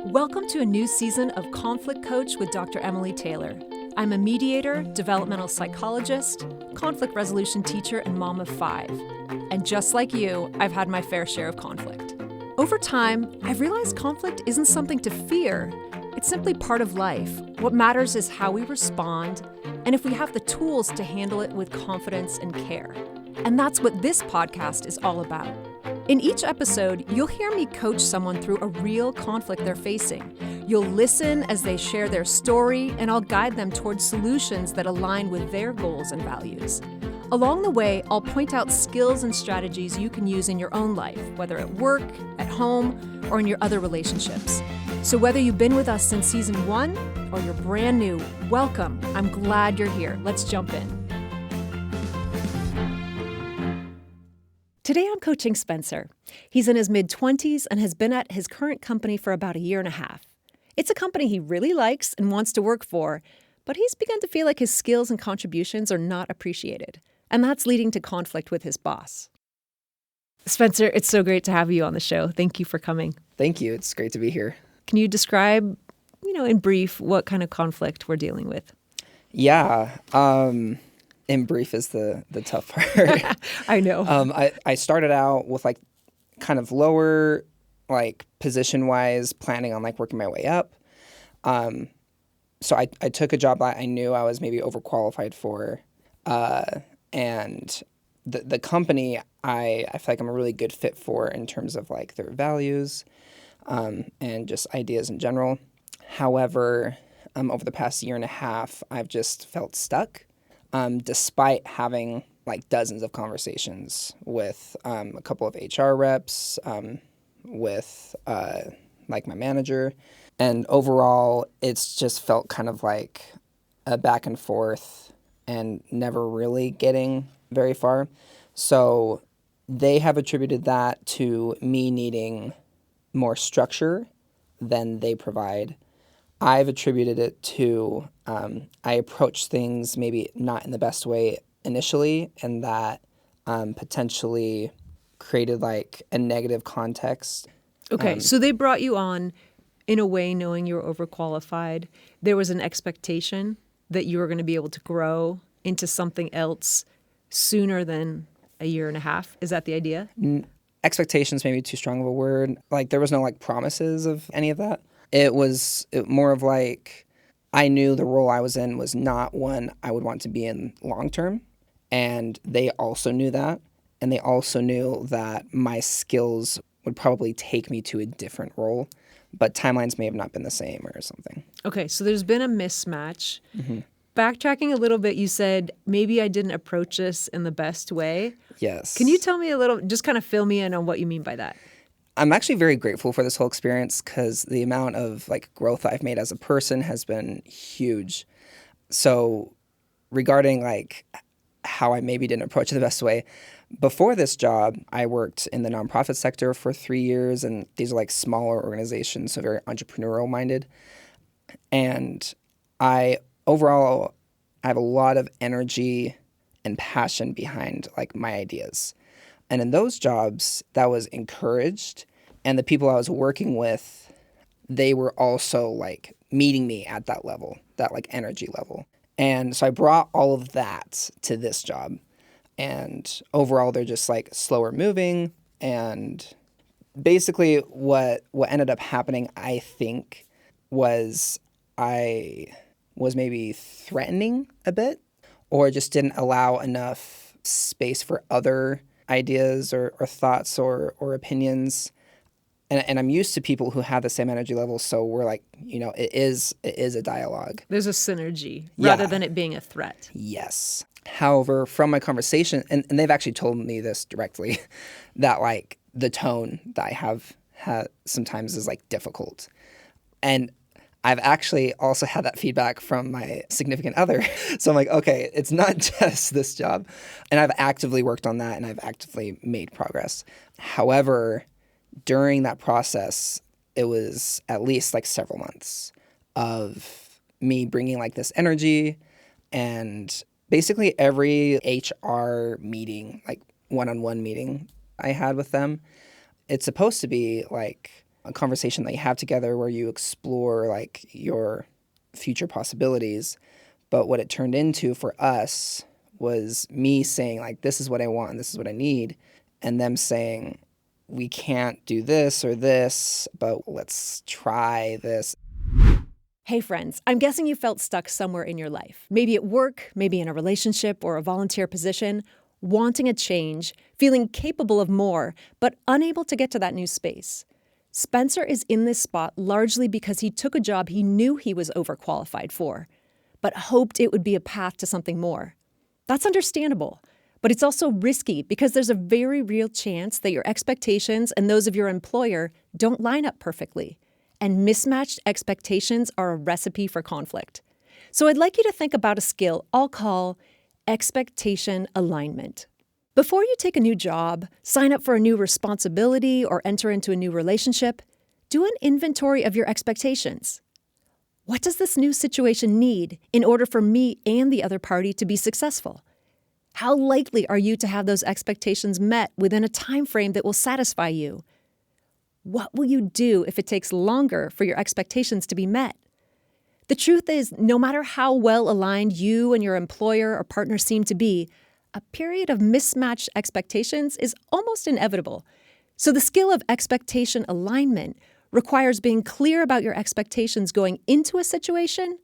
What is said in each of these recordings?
Welcome to a new season of Conflict Coach with Dr. Emily Taylor. I'm a mediator, developmental psychologist, conflict resolution teacher, and mom of 5. And just like you, I've had my fair share of conflict. Over time, I've realized conflict isn't something to fear. It's simply part of life. What matters is how we respond, and if we have the tools to handle it with confidence and care. And that's what this podcast is all about. In each episode, you'll hear me coach someone through a real conflict they're facing. You'll listen as they share their story, and I'll guide them towards solutions that align with their goals and values. Along the way, I'll point out skills and strategies you can use in your own life, whether at work, at home, or in your other relationships. So whether you've been with us since season 1 or you're brand new, welcome. I'm glad you're here. Let's jump in. Today I'm coaching Spencer. He's in his mid-20s and has been at his current company for about a year and a half. It's a company he really likes and wants to work for, but he's begun to feel like his skills and contributions are not appreciated, and that's leading to conflict with his boss. Spencer, it's so great to have you on the show. Thank you for coming. Thank you. It's great to be here. Can you describe, in brief, what kind of conflict we're dealing with? Yeah. In brief is the tough part. I know. I started out with kind of lower, position-wise, planning on working my way up. So I took a job that I knew I was maybe overqualified for. And the company I feel like I'm a really good fit for in terms of their values and just ideas in general. However, over the past year and a half, I've just felt stuck. Despite having dozens of conversations with a couple of HR reps, with my manager, and overall it's just felt kind of like a back and forth and never really getting very far. So they have attributed that to me needing more structure than they provide. I've attributed it to I approach things maybe not in the best way initially, and that potentially created a negative context. Okay, so they brought you on in a way knowing you were overqualified. There was an expectation that you were going to be able to grow into something else sooner than a year and a half. Is that the idea? Expectations may be too strong of a word. There was no promises of any of that. It was more of I knew the role I was in was not one I would want to be in long term. And they also knew that. And they also knew that my skills would probably take me to a different role. But timelines may have not been the same or something. Okay, so there's been a mismatch. Mm-hmm. Backtracking a little bit, you said, maybe I didn't approach this in the best way. Yes. Can you tell me a little, just kind of fill me in on what you mean by that? I'm actually very grateful for this whole experience because the amount of growth I've made as a person has been huge. So regarding how I maybe didn't approach it the best way, before this job, I worked in the nonprofit sector for 3 years, and these are smaller organizations, so very entrepreneurial minded. And overall, I have a lot of energy and passion behind my ideas. And in those jobs, that was encouraged. And the people I was working with, they were also meeting me at that level, that energy level. And so I brought all of that to this job. And overall, they're just slower moving. And basically what ended up happening, I think, was I was maybe threatening a bit or just didn't allow enough space for other ideas or thoughts or opinions. And I'm used to people who have the same energy level, so we're it is a dialogue. There's a synergy rather than it being a threat. Yes. However, from my conversation, and they've actually told me this directly, that the tone that I have sometimes is difficult. And I've actually also had that feedback from my significant other. So I'm okay, it's not just this job. And I've actively worked on that, and I've actively made progress. However, during that process, it was at least several months of me bringing this energy, and basically every HR meeting, one-on-one meeting I had with them, it's supposed to be a conversation that you have together where you explore like your future possibilities. But what it turned into for us was me saying like, this is what I want and this is what I need. And them saying, we can't do this or this, but let's try this. Hey friends, I'm guessing you felt stuck somewhere in your life. Maybe at work, maybe in a relationship or a volunteer position, wanting a change, feeling capable of more, but unable to get to that new space. Spencer is in this spot largely because he took a job he knew he was overqualified for, but hoped it would be a path to something more. That's understandable, but it's also risky because there's a very real chance that your expectations and those of your employer don't line up perfectly. And mismatched expectations are a recipe for conflict. So I'd like you to think about a skill I'll call expectation alignment. Before you take a new job, sign up for a new responsibility, or enter into a new relationship, do an inventory of your expectations. What does this new situation need in order for me and the other party to be successful? How likely are you to have those expectations met within a time frame that will satisfy you? What will you do if it takes longer for your expectations to be met? The truth is, no matter how well aligned you and your employer or partner seem to be, a period of mismatched expectations is almost inevitable. So the skill of expectation alignment requires being clear about your expectations going into a situation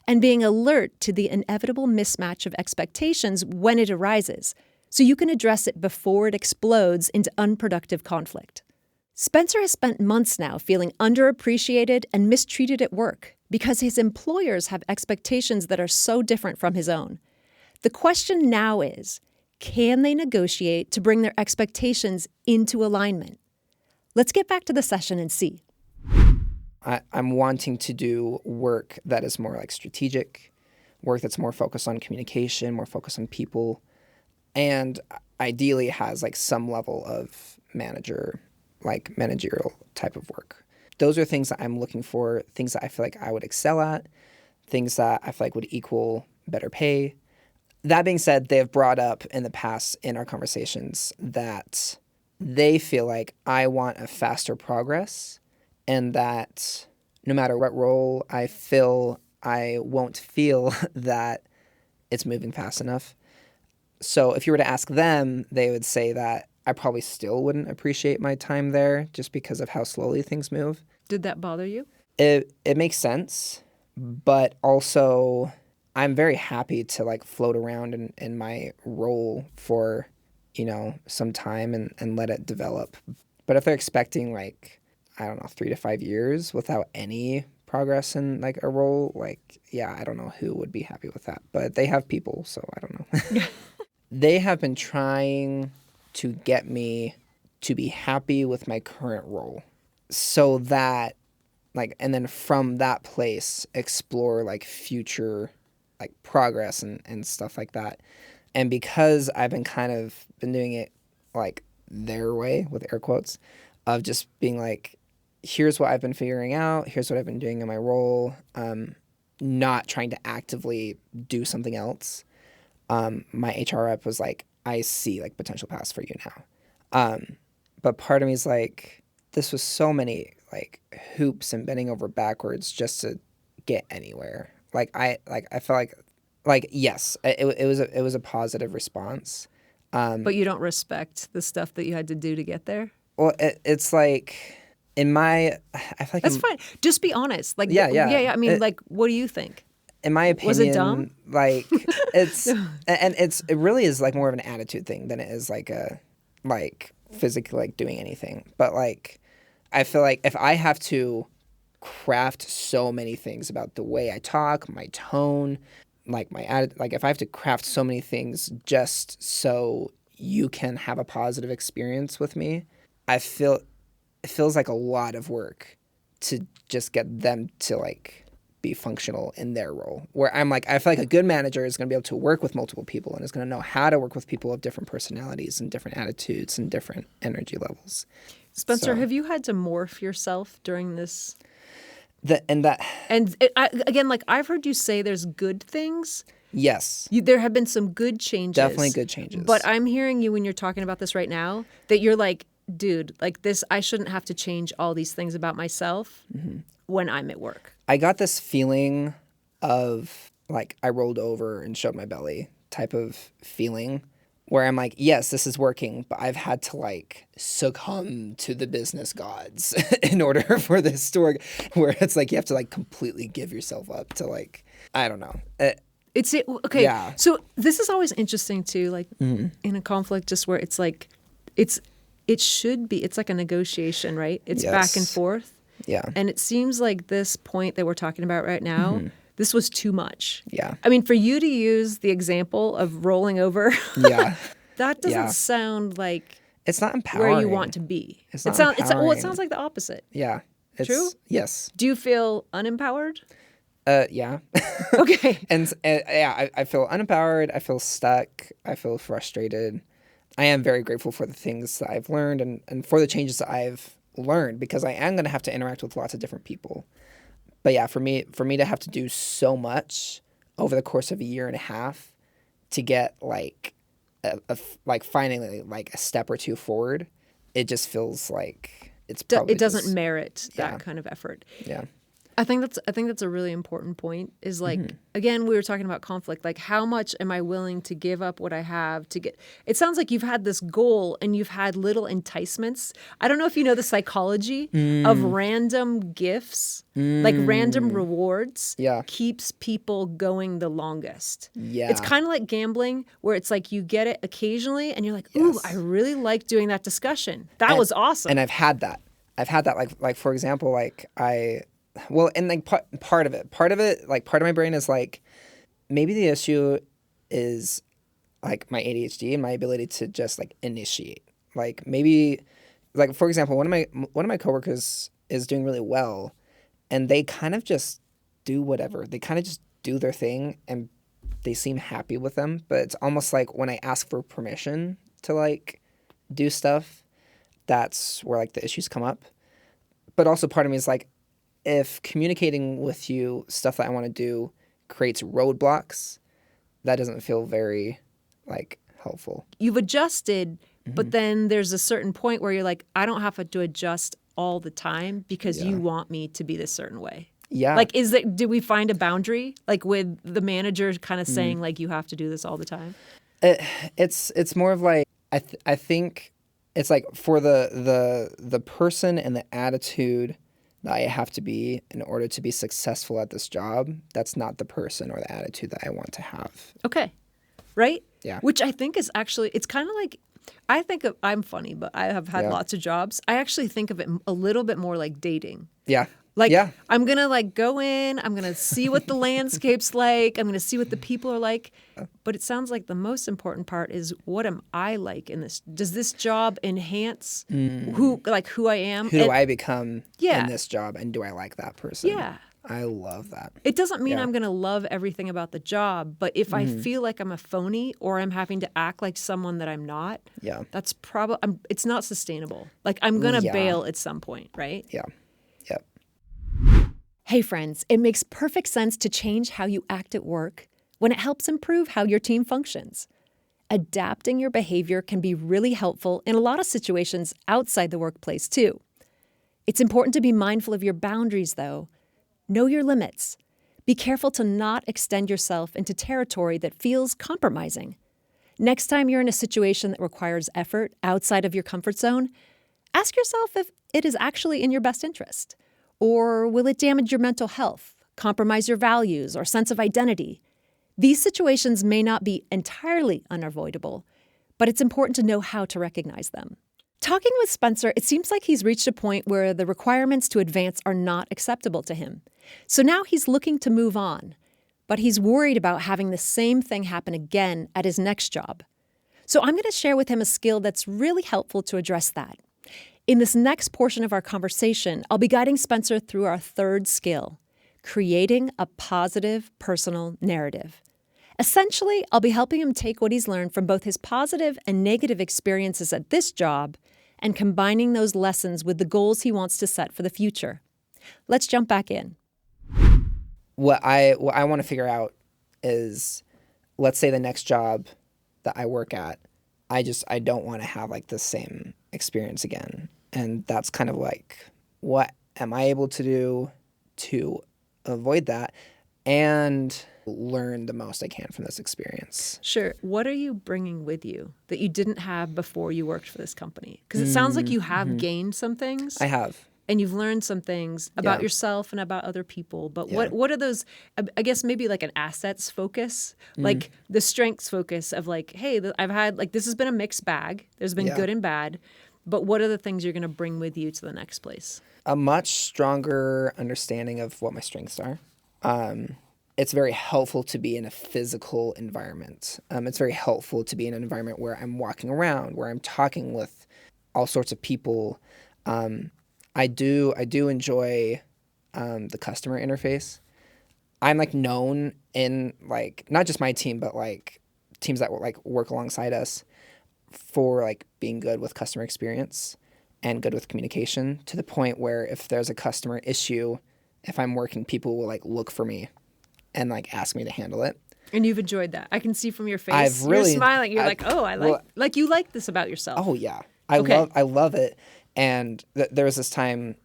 and being alert to the inevitable mismatch of expectations when it arises, so you can address it before it explodes into unproductive conflict. Spencer has spent months now feeling underappreciated and mistreated at work because his employers have expectations that are so different from his own. The question now is, can they negotiate to bring their expectations into alignment? Let's get back to the session and see. I'm wanting to do work that is more like strategic, work that's more focused on communication, more focused on people, and ideally has like some level of managerial type of work. Those are things that I'm looking for, things that I feel like I would excel at, things that I feel like would equal better pay. That being said, they have brought up in the past in our conversations that they feel like I want a faster progress and that no matter what role I fill, I won't feel that it's moving fast enough. So if you were to ask them, they would say that I probably still wouldn't appreciate my time there just because of how slowly things move. Did that bother you? It makes sense, but also I'm very happy to like float around in my role for, some time and let it develop. But if they're expecting like, I don't know, 3 to 5 years without any progress in like a role, like, yeah, I don't know who would be happy with that. But they have people, so I don't know. They have been trying to get me to be happy with my current role so that and then from that place explore like future like progress and stuff like that. And because I've been doing it like their way with air quotes of just being like, here's what I've been figuring out, here's what I've been doing in my role, not trying to actively do something else. My HR rep was like, I see like potential paths for you now. But part of me is like, this was so many like hoops and bending over backwards just to get anywhere. I felt like yes, it was a positive response. But you don't respect the stuff that you had to do to get there? Well, it's like I feel like that's fine. Just be honest. Like yeah. I mean, what do you think? In my opinion, was it dumb? Like it's and it really is like more of an attitude thing than it is like a physically like doing anything. But like I feel like if I have to craft so many things about the way I talk, my tone, like my attitude, like if I have to craft so many things just so you can have a positive experience with me, it feels like a lot of work to just get them to like be functional in their role. Where I'm like, I feel like a good manager is going to be able to work with multiple people and is going to know how to work with people of different personalities and different attitudes and different energy levels. Spencer, have you had to morph yourself during this? Again, like I've heard you say there's good things. Yes. There have been some good changes. Definitely good changes. But I'm hearing you when you're talking about this right now that you're like, dude, like this, I shouldn't have to change all these things about myself when I'm at work. I got this feeling of like I rolled over and showed my belly type of feeling where I'm like, yes, this is working, but I've had to like succumb to the business gods in order for this to work, where it's like you have to like completely give yourself up to like, I don't know. Okay. Yeah. So this is always interesting too, like in a conflict, just where it's like, it should be, it's like a negotiation, right? It's back and Yes. forth. Yeah. And it seems like this point that we're talking about right now, this was too much. Yeah. I mean, for you to use the example of rolling over, Yeah. that doesn't Yeah. sound like It's not empowering. where you want to be. It's not Well, it empowering. sounds like the opposite. Yeah. True? Yes. Do you feel unempowered? Yeah. Okay. And yeah, I feel unempowered. I feel stuck. I feel frustrated. I am very grateful for the things that I've learned and for the changes that I've learned, because I am going to have to interact with lots of different people. But yeah, for me to have to do so much over the course of a year and a half to get like like finally like a step or two forward, it just feels like it's probably It doesn't just, merit yeah. that kind of effort. Yeah. I think that's a really important point, is like, again, we were talking about conflict, like how much am I willing to give up what I have to get. It sounds like you've had this goal and you've had little enticements. I don't know if you know the psychology of random gifts, like random rewards, Yeah. keeps people going the longest. Yeah. It's kind of like gambling, where it's like you get it occasionally and you're like, ooh, Yes. I really like doing that discussion. That was awesome. And I've had that like for example, like and like part of it, like part of my brain is like, maybe the issue is like my ADHD and my ability to just like initiate. Like maybe, like for example, one of my coworkers is doing really well, and they kind of just do whatever. They kind of just do their thing, and they seem happy with them. But it's almost like when I ask for permission to like do stuff, that's where like the issues come up. But also part of me is like, if communicating with you stuff that I want to do creates roadblocks, that doesn't feel very like helpful. You've adjusted, but then there's a certain point where you're like, I don't have to adjust all the time because you want me to be this certain way. Yeah. Like, did we find a boundary, like with the manager kind of saying like, you have to do this all the time? It's more of like, I think it's like for the person and the attitude that I have to be in order to be successful at this job, that's not the person or the attitude that I want to have. Okay. Right? Yeah. Which I think is actually, it's kind of like, I'm funny, but I have had lots of jobs. I actually think of it a little bit more like dating. Yeah. Like, yeah. I'm going to like go in, I'm going to see what the landscape's like, I'm going to see what the people are like. But it sounds like the most important part is, what am I like in this? Does this job enhance who I am? Who do I become Yeah. in this job, and do I like that person? Yeah. I love that. It doesn't mean Yeah. I'm going to love everything about the job, but if I feel like I'm a phony or I'm having to act like someone that I'm not, Yeah. that's probably, it's not sustainable. Like, I'm going to Yeah. bail at some point, right? Yeah. Yep. Hey friends, it makes perfect sense to change how you act at work when it helps improve how your team functions. Adapting your behavior can be really helpful in a lot of situations outside the workplace too. It's important to be mindful of your boundaries though. Know your limits. Be careful to not extend yourself into territory that feels compromising. Next time you're in a situation that requires effort outside of your comfort zone, ask yourself if it is actually in your best interest. Or will it damage your mental health, compromise your values or sense of identity? These situations may not be entirely unavoidable, but it's important to know how to recognize them. Talking with Spencer, it seems like he's reached a point where the requirements to advance are not acceptable to him. So now he's looking to move on, but he's worried about having the same thing happen again at his next job. So I'm going to share with him a skill that's really helpful to address that. In this next portion of our conversation, I'll be guiding Spencer through our third skill, creating a positive personal narrative. Essentially, I'll be helping him take what he's learned from both his positive and negative experiences at this job and combining those lessons with the goals he wants to set for the future. Let's jump back in. What I want to figure out is, let's say the next job that I work at, I don't want to have like the same experience again. And that's kind of like, what am I able to do to avoid that and learn the most I can from this experience? Sure. What are you bringing with you that you didn't have before you worked for this company? Because it sounds like you have gained some things. I have. And you've learned some things about Yeah. yourself and about other people. But Yeah. what are those, I guess maybe like an assets focus, like the strengths focus of like, hey, I've had, like, this has been a mixed bag. There's been Yeah. good and bad. But what are the things you're going to bring with you to the next place? A much stronger understanding of what my strengths are. It's very helpful to be in a physical environment. It's very helpful to be in an environment where I'm walking around, where I'm talking with all sorts of people. I do enjoy the customer interface. I'm like known in like not just my team, but like teams that like work alongside us for like being good with customer experience and good with communication, to the point where if there's a customer issue, if I'm working, people will like look for me and like ask me to handle it. And you've enjoyed that. I can see from your face. I've really- You're smiling. You're I- like, oh, like you like this about yourself. Oh yeah, I love it. And there was this time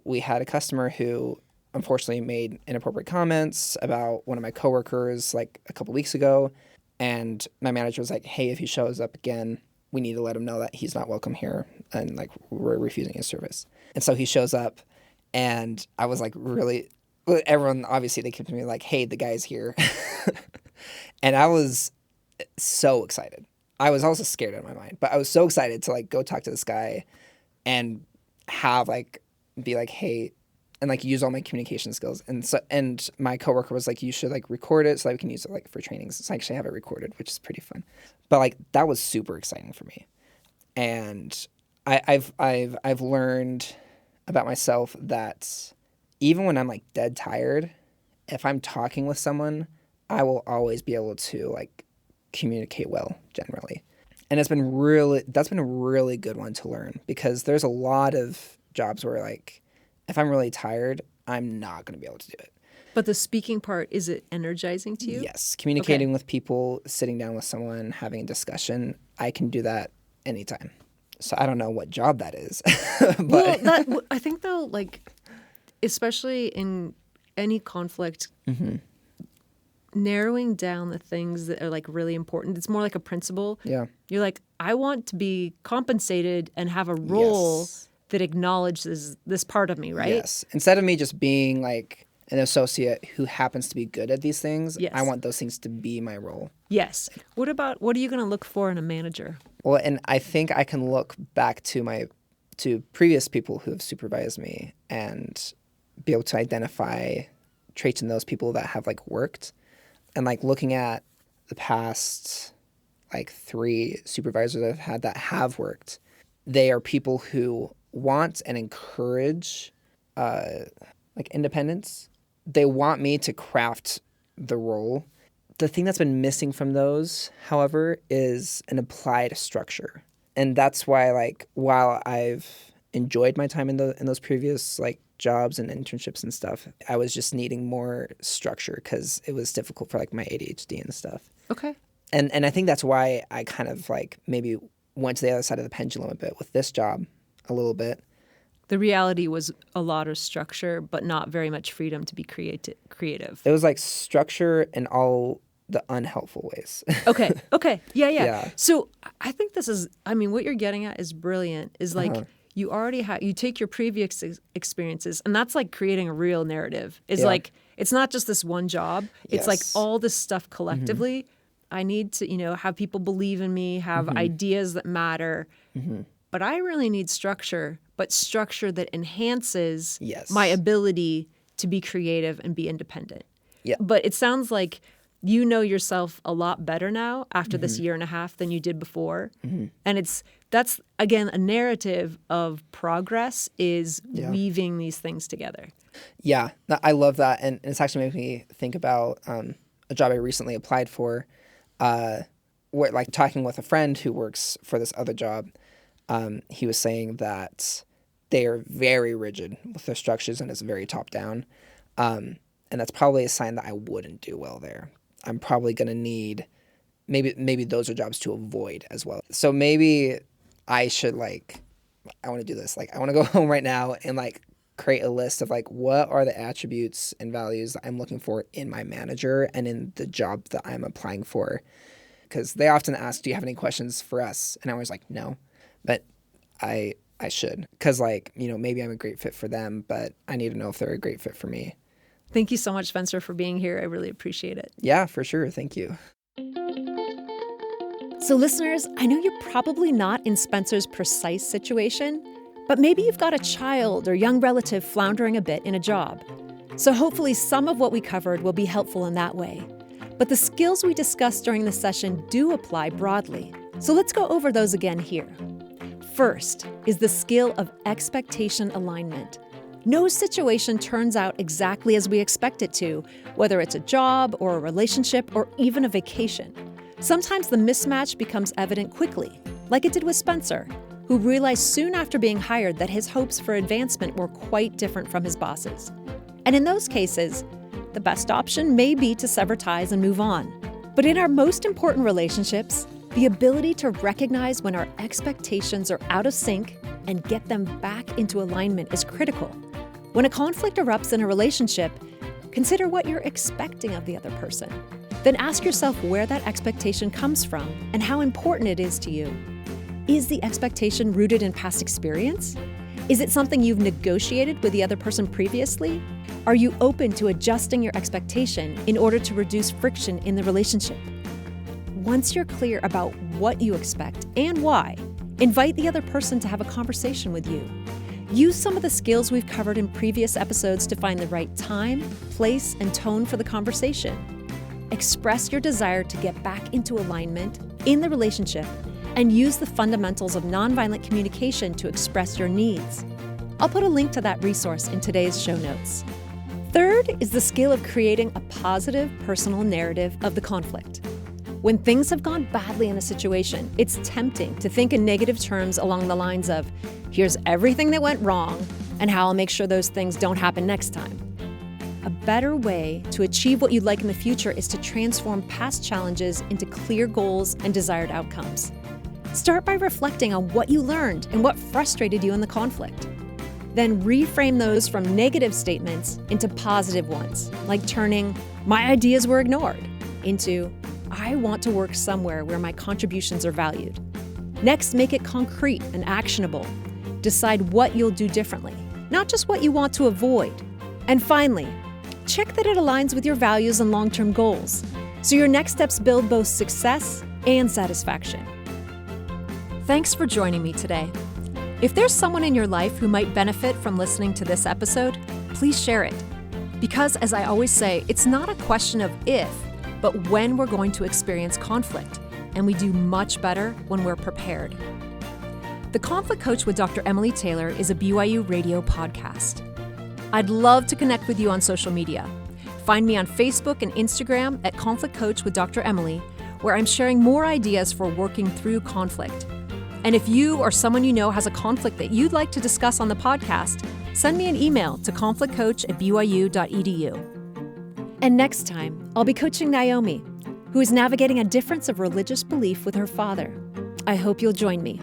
we had a customer who unfortunately made inappropriate comments about one of my coworkers like a couple weeks ago, and my manager was like, "Hey, if he shows up again, we need to let him know that he's not welcome here, and like we're refusing his service." And so he shows up, and I was like, really, everyone obviously they kept me like, "Hey, the guy's here," and I was so excited. I was also scared out of my mind, but I was so excited to like go talk to this guy and have like be like, hey, and like use all my communication skills. And my coworker was like, you should like record it so that we can use it like for trainings. So I actually have it recorded, which is pretty fun. But like that was super exciting for me. And I've learned about myself that even when I'm like dead tired, if I'm talking with someone, I will always be able to like communicate well generally. And that's been a really good one to learn, because there's a lot of jobs where like if I'm really tired, I'm not going to be able to do it. But the speaking part, is it energizing to you? Yes. Communicating with people, sitting down with someone, having a discussion, I can do that anytime. So I don't know what job that is. But Well, I think though, like, especially in any conflict, narrowing down the things that are like really important. It's more like a principle. yeah. You're like, I want to be compensated and have a role Yes. that acknowledges this part of me, right? Yes. Instead of me just being like an associate who happens to be good at these things, Yes. I want those things to be my role. Yes. What are you going to look for in a manager? Well, and I think I can look back to previous people who have supervised me and be able to identify traits in those people that have like worked. And like looking at the past like 3 supervisors I've had that have worked, they are people who want and encourage like independence. They want me to craft the role. The thing that's been missing from those, however, is an applied structure. And that's why, like, while I've enjoyed my time in those previous like jobs and internships and stuff, I was just needing more structure because it was difficult for like my ADHD and stuff. Okay. And I think that's why I kind of like maybe went to the other side of the pendulum a bit with this job, a little bit. The reality was a lot of structure, but not very much freedom to be creative. It was like structure in all the unhelpful ways. Okay. Yeah. Yeah. So I think what you're getting at is brilliant, is like you already have, you take your previous experiences, and that's like creating a real narrative. Is Yeah. like, it's not just this one job. It's like Yes. all this stuff collectively. I need to, have people believe in me, have ideas that matter. But I really need structure, but structure that enhances Yes. my ability to be creative and be independent. Yeah. But it sounds like you know yourself a lot better now after this year and a half than you did before. And that's again a narrative of progress, is weaving these things together. Yeah, I love that, and it's actually made me think about a job I recently applied for. Where, like, talking with a friend who works for this other job, he was saying that they are very rigid with their structures and it's very top down, and that's probably a sign that I wouldn't do well there. I'm probably going to need maybe those are jobs to avoid as well. So maybe I should like I want to do this. Like, I want to go home right now and like create a list of like what are the attributes and values that I'm looking for in my manager and in the job that I'm applying for. Because they often ask, do you have any questions for us? And I was like, no, but I should. Because like, maybe I'm a great fit for them, but I need to know if they're a great fit for me. Thank you so much, Spencer, for being here. I really appreciate it. Yeah, for sure. Thank you. So listeners, I know you're probably not in Spencer's precise situation, but maybe you've got a child or young relative floundering a bit in a job. So hopefully some of what we covered will be helpful in that way. But the skills we discussed during the session do apply broadly. So let's go over those again here. First is the skill of expectation alignment. No situation turns out exactly as we expect it to, whether it's a job or a relationship or even a vacation. Sometimes the mismatch becomes evident quickly, like it did with Spencer, who realized soon after being hired that his hopes for advancement were quite different from his boss's. And in those cases, the best option may be to sever ties and move on. But in our most important relationships, the ability to recognize when our expectations are out of sync and get them back into alignment is critical. When a conflict erupts in a relationship, consider what you're expecting of the other person. Then ask yourself where that expectation comes from and how important it is to you. Is the expectation rooted in past experience? Is it something you've negotiated with the other person previously? Are you open to adjusting your expectation in order to reduce friction in the relationship? Once you're clear about what you expect and why, invite the other person to have a conversation with you. Use some of the skills we've covered in previous episodes to find the right time, place, and tone for the conversation. Express your desire to get back into alignment in the relationship and use the fundamentals of nonviolent communication to express your needs. I'll put a link to that resource in today's show notes. Third is the skill of creating a positive personal narrative of the conflict. When things have gone badly in a situation, it's tempting to think in negative terms along the lines of, here's everything that went wrong and how I'll make sure those things don't happen next time. A better way to achieve what you'd like in the future is to transform past challenges into clear goals and desired outcomes. Start by reflecting on what you learned and what frustrated you in the conflict. Then reframe those from negative statements into positive ones, like turning, my ideas were ignored, into, I want to work somewhere where my contributions are valued. Next, make it concrete and actionable. Decide what you'll do differently, not just what you want to avoid. And finally, check that it aligns with your values and long-term goals, so your next steps build both success and satisfaction. Thanks for joining me today. If there's someone in your life who might benefit from listening to this episode, please share it. Because as I always say, it's not a question of if, but when we're going to experience conflict, and we do much better when we're prepared. The Conflict Coach with Dr. Emily Taylor is a BYU radio podcast. I'd love to connect with you on social media. Find me on Facebook and Instagram at Conflict Coach with Dr. Emily, where I'm sharing more ideas for working through conflict. And if you or someone you know has a conflict that you'd like to discuss on the podcast, send me an email to conflictcoach@byu.edu. And next time, I'll be coaching Naomi, who is navigating a difference of religious belief with her father. I hope you'll join me.